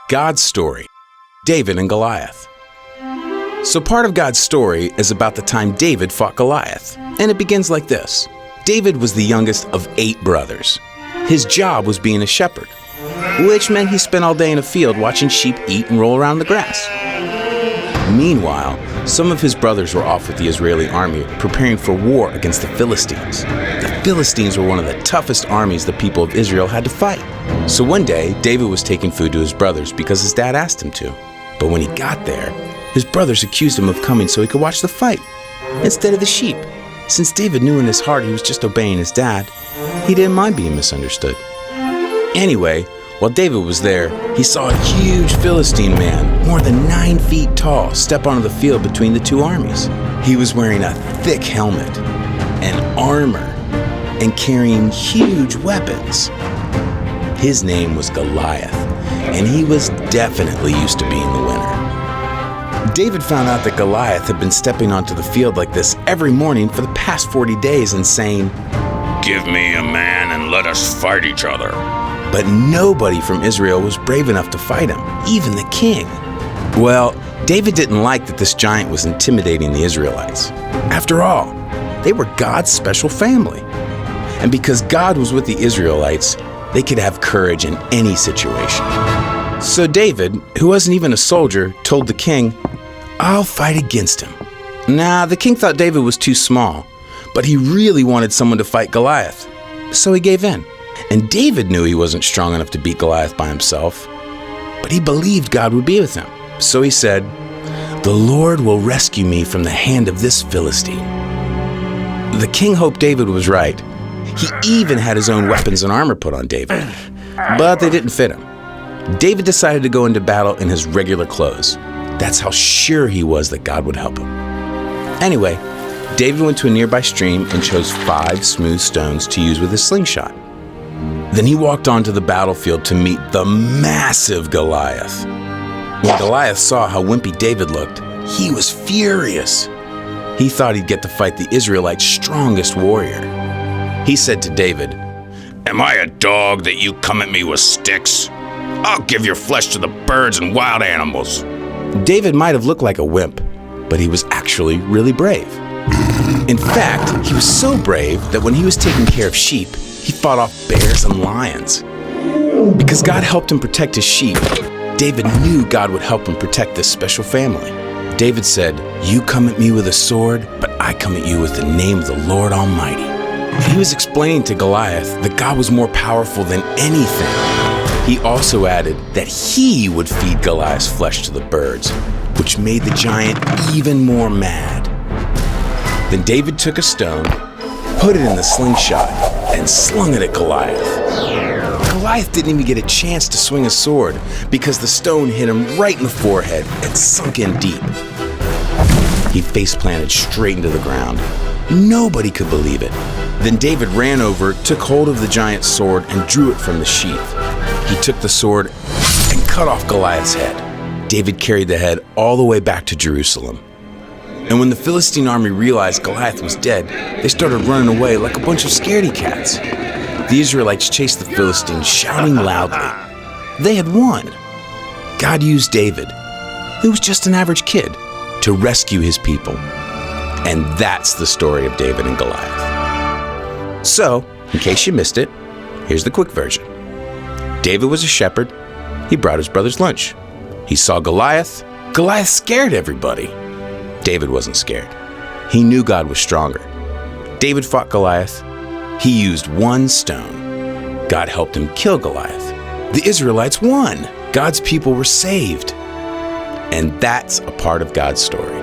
God's story, David and Goliath. So part of God's story is about the time David fought Goliath, and it begins like this. David was the youngest of 8 brothers. His job was being a shepherd, which meant he spent all day in a field watching sheep eat and roll around the grass. Meanwhile, some of his brothers were off with the Israeli army preparing for war against the Philistines. The Philistines were one of the toughest armies the people of Israel had to fight. So one day, David was taking food to his brothers because his dad asked him to. But when he got there, his brothers accused him of coming so he could watch the fight instead of the sheep. Since David knew in his heart he was just obeying his dad, he didn't mind being misunderstood. Anyway, while David was there, he saw a huge Philistine man, more than 9 feet tall, step onto the field between the 2 armies. He was wearing a thick helmet and armor and carrying huge weapons. His name was Goliath, and he was definitely used to being the winner. David found out that Goliath had been stepping onto the field like this every morning for the past 40 days and saying, "Give me a man and let us fight each other." But nobody from Israel was brave enough to fight him, even the king. Well, David didn't like that this giant was intimidating the Israelites. After all, they were God's special family. And because God was with the Israelites, they could have courage in any situation. So David, who wasn't even a soldier, told the king, "I'll fight against him." Nah, the king thought David was too small, but he really wanted someone to fight Goliath. So he gave in. And David knew he wasn't strong enough to beat Goliath by himself, but he believed God would be with him. So he said, "The Lord will rescue me from the hand of this Philistine." The king hoped David was right. He even had his own weapons and armor put on David, but they didn't fit him. David decided to go into battle in his regular clothes. That's how sure he was that God would help him. Anyway, David went to a nearby stream and chose 5 smooth stones to use with his slingshot. Then he walked onto the battlefield to meet the massive Goliath. When Goliath saw how wimpy David looked, he was furious. He thought he'd get to fight the Israelites' strongest warrior. He said to David, "Am I a dog that you come at me with sticks? I'll give your flesh to the birds and wild animals." David might have looked like a wimp, but he was actually really brave. In fact, he was so brave that when he was taking care of sheep, he fought off bears and lions. Because God helped him protect his sheep, David knew God would help him protect this special family. David said, "You come at me with a sword, but I come at you with the name of the Lord Almighty." He was explaining to Goliath that God was more powerful than anything. He also added that he would feed Goliath's flesh to the birds, which made the giant even more mad. Then David took a stone, put it in the slingshot, and slung it at Goliath. Goliath didn't even get a chance to swing a sword because the stone hit him right in the forehead and sunk in deep. He face-planted straight into the ground. Nobody could believe it. Then David ran over, took hold of the giant's sword, and drew it from the sheath. He took the sword and cut off Goliath's head. David carried the head all the way back to Jerusalem. And when the Philistine army realized Goliath was dead, they started running away like a bunch of scaredy cats. The Israelites chased the Philistines, shouting loudly. They had won. God used David, who was just an average kid, to rescue his people. And that's the story of David and Goliath. So, in case you missed it, here's the quick version. David was a shepherd. He brought his brothers lunch. He saw Goliath. Goliath scared everybody. David wasn't scared. He knew God was stronger. David fought Goliath. He used 1 stone. God helped him kill Goliath. The Israelites won. God's people were saved. And that's a part of God's story.